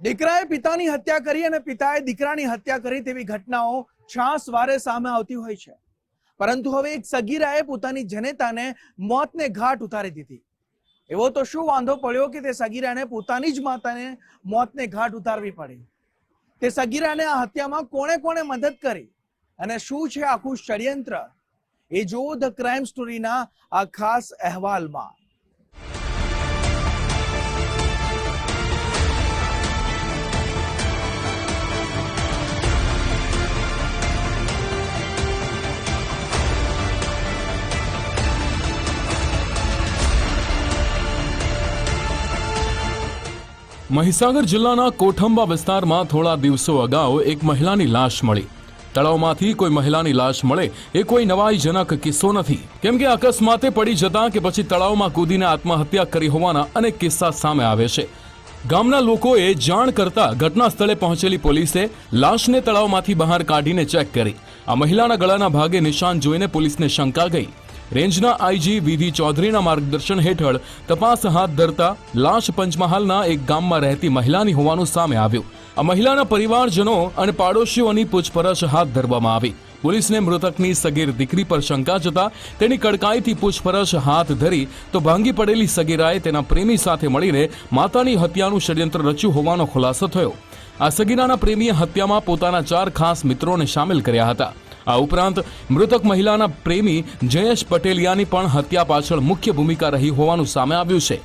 દીકરાએ પિતાની હત્યા કરી અને પિતાએ દીકરાની હત્યા કરી તેવી ઘટનાઓ છાસવારે સામે આવતી હોય છે, પરંતુ હવે એક સગીરાએ પોતાની જનેતાને મોતને ઘાટ ઉતારી દીધી। એવો તો શું વાંધો પડ્યો કે તે સગીરાને પોતાની જ માતાને મોતને ઘાટ ઉતારવી પડી? તે સગીરાને આ હત્યામાં કોણે કોણે મદદ કરી અને શું છે આખું ષડયંત્ર, એ જોવો ધ ક્રાઇમ સ્ટોરીના આ ખાસ અહેવાલમાં। મહીસાગર જિલ્લાના કોઠંબા વિસ્તારમાં થોડા દિવસો અગાઉ એક મહિલાની લાશ મળી। તળાવમાંથી કોઈ મહિલાની લાશ મળે એ કોઈ નવાઈજનક કિસ્સો નથી, કેમ કે અકસ્માતે પડી જતા કે પછી તળાવમાં કૂદીને આત્મહત્યા કરી હોવાના અનેક કિસ્સા સામે આવે છે। ગામના લોકોએ જાણ કરતા ઘટના સ્થળે પહોંચેલી પોલીસે લાશને તળાવમાંથી બહાર કાઢીને ચેક કરી। આ મહિલાના ગળાના ભાગે નિશાન જોઈને પોલીસને શંકા ગઈ। રેન્જના આઈજી વિધિ ચૌધરીના માર્ગદર્શન હેઠળ તપાસ હાથ ધરતા લાશ પંચમહાલના એક ગામમાં રહેતી મહિલાની હોવાનું સામે આવ્યું। આ મહિલાના પરિવારજનો અને પાડોશીઓની પૂછપરછ હાથ ધરવામાં આવી। પોલીસને મૃતકની સગીર દીકરી પર શંકા જતા તેની કડકાઈથી પૂછપરછ હાથ ધરી તો ભાંગી પડેલી સગીરાએ તેના પ્રેમી સાથે મળીને માતાની હત્યાનું ષડયંત્ર રચ્યું હોવાનો ખુલાસો થયો। આ સગીરાના પ્રેમીએ હત્યામાં પોતાના 4 ખાસ મિત્રોને સામેલ કર્યા હતા। આ ઉપરાંત મૃતક મહિલાના પ્રેમી જયેશ પટેલિયાની પણ હત્યા પાછળ મુખ્ય ભૂમિકા રહી હોવાનું સામે આવ્યું છે।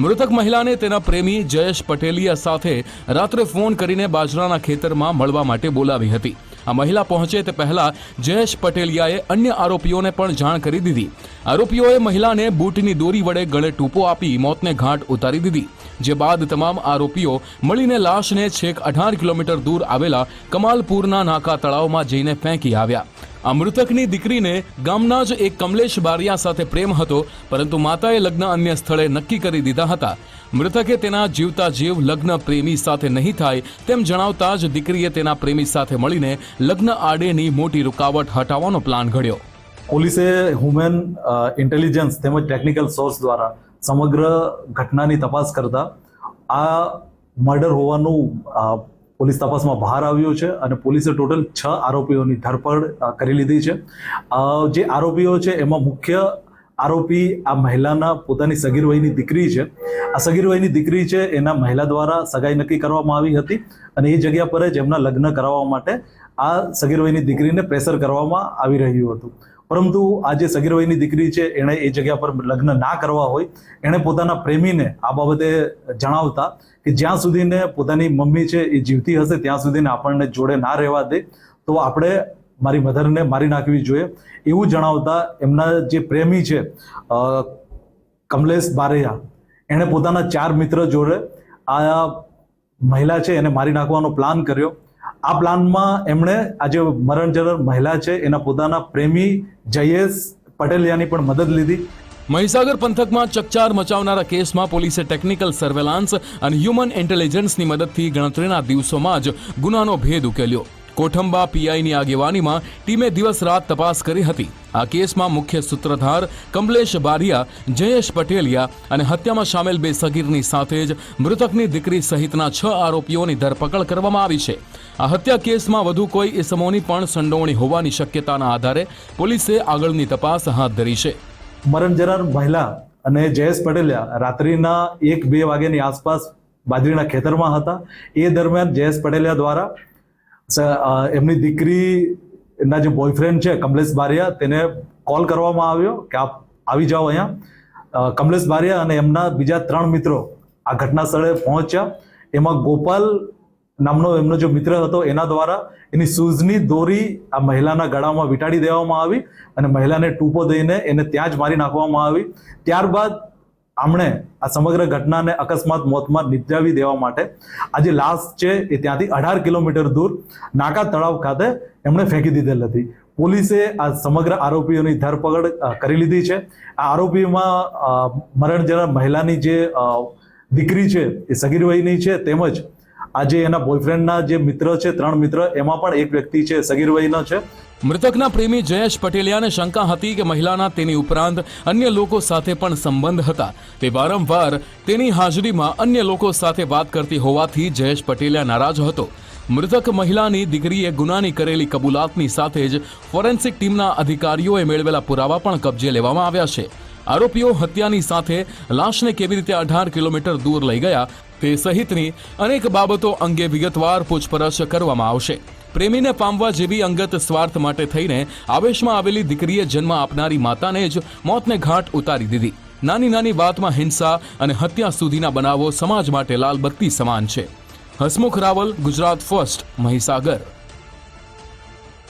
મૃતક મહિલાને તેના પ્રેમી જયેશ પટેલિયા સાથે રાત્રે ફોન કરીને બાજરાના ખેતરમાં મળવા માટે બોલાવી હતી। આ મહિલા પહોંચે તે પહેલા જયેશ પટેલિયાએ અન્ય આરોપીઓને પણ જાણ કરી દીધી। આરોપીઓએ મહિલાને બૂટની દોરી વડે ગળે ટૂંપો આપી મોતને ઘાટ ઉતારી દીધી, જે બાદ તમામ આરોપીઓ મળીને લાશને છેક 18 કિલોમીટર દૂર આવેલા કમાલપુરના નાકા તળાવમાં જઈને ફેંકી આવ્યા। આ મૃતકની દીકરીને ગામના જ એક કમલેશ બારિયા સાથે પ્રેમ હતો, પરંતુ માતાએ લગ્ન અન્ય સ્થળે નક્કી કરી દીધા હતા। મૃતકે તેના જીવતા જીવ લગ્ન પ્રેમી સાથે નહીં થાય તેમ જણાવતા જ દીકરીએ તેના પ્રેમી સાથે મળીને લગ્ન આડેની મોટી રૂકાવટ હટાવવાનો પ્લાન ઘડ્યો। પોલીસે હ્યુમન ઇન્ટેલિજન્સ તેમજ ટેકનિકલ સોર્સ દ્વારા સમગ્ર ઘટનાની તપાસ કરતા આ મર્ડર હોવાનું પોલીસ તપાસમાં બહાર આવ્યું છે અને પોલીસે ટોટલ 6 આરોપીઓની ધરપકડ કરી લીધી છે। જે આરોપીઓ છે એમાં મુખ્ય આરોપી આ મહિલાના પોતાની સગીર વયની દીકરી છે। આ સગીર વયની દીકરી છે એના મહિલા દ્વારા સગાઈ નક્કી કરવામાં આવી હતી અને એ જગ્યા પર જ એમના લગ્ન કરાવવા માટે આ સગીર વયની દીકરીને પ્રેશર કરવામાં આવી રહ્યું હતું, પરંતુ આ જે સગીર વયની દીકરી છે એણે એ જગ્યા પર લગ્ન ના કરવા હોય એણે પોતાના પ્રેમીને આ બાબતે જણાવતા કે જ્યાં સુધીને પોતાની મમ્મી છે એ જીવતી હશે ત્યાં સુધીને આપણને જોડે ના રહેવા દે તો આપણે મારી મધરને મારી નાખવી જોઈએ એવું જણાવતા એમના જે પ્રેમી છે કમલેશ બારૈયા એણે પોતાના 4 મિત્ર જોડે આ મહિલા છે એને મારી નાખવાનો પ્લાન કર્યો। આ પ્લાનમાં એમણે આ જે મરણજનક મહિલા છે એના પોતાના પ્રેમી જયેશ પટેલિયાની પણ મદદ લીધી। મહીસાગર પંથકમાં ચકચાર મચાવનારા કેસમાં પોલીસે ટેકનિકલ સર્વેલાન્સ અને હ્યુમન ઇન્ટેલિજન્સની મદદથી ગણતરીના દિવસોમાં જ ગુનાનો ભેદ ઉકેલ્યો। કોઠંબા પીઆઈની આગેવાનીમાં ટીમે દિવસ રાત તપાસ કરી હતી। આ કેસમાં મુખ્ય સૂત્રધાર કમલેશ બારિયા, જયેશ પટેલિયા અને હત્યામાં સામેલ 2 સગીરની સાથે જ મૃતકની દીકરી સહિતના 6 આરોપીઓની ધરપકડ કરવામાં આવી છે। આ હત્યા કેસમાં વધુ કોઈ ઇસમોની પણ સંડોવણી હોવાની શક્યતાના આધારે પોલીસે આગળની તપાસ હાથ ધરી છે। મરણજનક મહિલા અને જયેશ પટેલિયા રાત્રિના 1-2 વાગ્યાની આસપાસ બાજરીના ખેતરમાં હતા। એ દરમિયાન જયેશ પટેલિયા દ્વારા એમની દીકરીના જે બોયફ્રેન્ડ છે કમલેશ બારિયા તેને કોલ કરવામાં આવ્યો કે આપ આવી જાઓ અહીંયા। કમલેશ બારિયા અને એમના બીજા 3 મિત્રો આ ઘટના સ્થળે પહોંચ્યા। એમાં ગોપાલ નામનો એમનો જે મિત્ર હતો એના દ્વારા એની શૂઝની દોરી આ મહિલાના ગળામાં વીંટાળી દેવામાં આવી અને મહિલાને ટૂંપો દઈને એને ત્યાં જ મારી નાખવામાં આવી। ત્યારબાદ આમણે આ સમગ્ર ઘટનાને અકસ્માત મોતમાં નિપજાવી દેવા માટે આ જે લાશ છે એ ત્યાંથી 18 કિલોમીટર દૂર નાકા તળાવ ખાતે એમણે ફેંકી દીધેલ હતી। પોલીસે આ સમગ્ર આરોપીઓની ધરપકડ કરી લીધી છે। આ આરોપીમાં મરણજનક મહિલાની જે દીકરી છે એ સગીર વયની છે તેમજ આજે એના બોયફ્રેન્ડના જે મિત્ર છે 3 મિત્ર એમાં પણ એક વ્યક્તિ છે સગીર વયનો છે. મૃતકના પ્રેમી જયેશ પટેલિયાને શંકા હતી કે મહિલાના તેની ઉપરાંત અન્ય લોકો સાથે પણ સંબંધ હતા. તે વારંવાર તેની હાજરીમાં અન્ય લોકો સાથે વાત કરતી હોવાથી જયેશ પટેલિયા નારાજ હતો. મૃતક મહિલાની દીકરીએ ગુનાની કરેલી કબૂલાતની સાથે જ ફોરેન્સિક ટીમના અધિકારીઓએ મેળવેલા પુરાવા પણ કબજે લેવામાં આવ્યા છે. આરોપીઓ હત્યાની સાથે લાશને કેવી રીતે 18 કિલોમીટર દૂર લઈ ગયા તે સહિતની અનેક બાબતો અંગે વિગતવાર પૂછપરછ કરવામાં આવશે. પ્રેમીને પામવા જેવી અંગત સ્વાર્થ માટે થઈને આવેશમાં આવેલી દીકરીએ જન્મ આપનારી માતાને જ મોતને ઘાટ ઉતારી દીધી. નાની નાની વાતમાં હિંસા અને હત્યા સુધીના બનાવો સમાજ માટે લાલબત્તી સમાન છે. હસમુખ રાવલ, ગુજરાત ફર્સ્ટ, મહીસાગર.